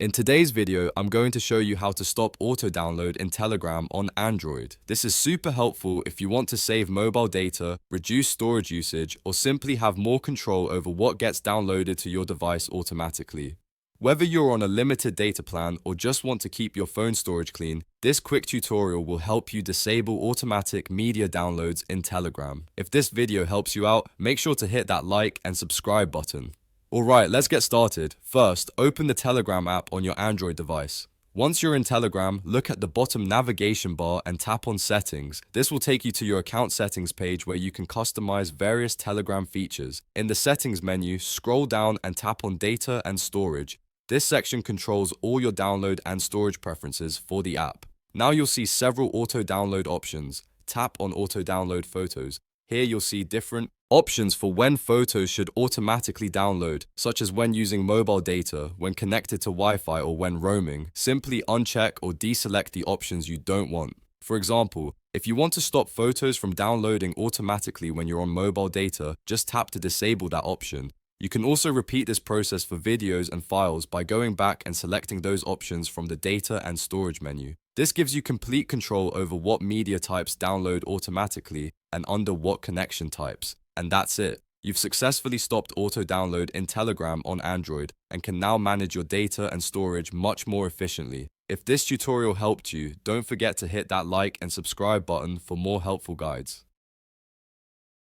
In today's video, I'm going to show you how to stop auto-download in Telegram on Android. This is super helpful if you want to save mobile data, reduce storage usage, or simply have more control over what gets downloaded to your device automatically. Whether you're on a limited data plan or just want to keep your phone storage clean, this quick tutorial will help you disable automatic media downloads in Telegram. If this video helps you out, make sure to hit that like and subscribe button. Alright, let's get started. First, open the Telegram app on your Android device. Once you're in Telegram, look at the bottom navigation bar and tap on Settings. This will take you to your account settings page where you can customize various Telegram features. In the Settings menu, scroll down and tap on Data and Storage. This section controls all your download and storage preferences for the app. Now you'll see several auto-download options. Tap on Auto-Download Photos. Here you'll see different options for when photos should automatically download, such as when using mobile data, when connected to Wi-Fi, or when roaming. Simply uncheck or deselect the options you don't want. For example, if you want to stop photos from downloading automatically when you're on mobile data, just tap to disable that option. You can also repeat this process for videos and files by going back and selecting those options from the Data and Storage menu. This gives you complete control over what media types download automatically and under what connection types. And that's it. You've successfully stopped auto-download in Telegram on Android and can now manage your data and storage much more efficiently. If this tutorial helped you, don't forget to hit that like and subscribe button for more helpful guides.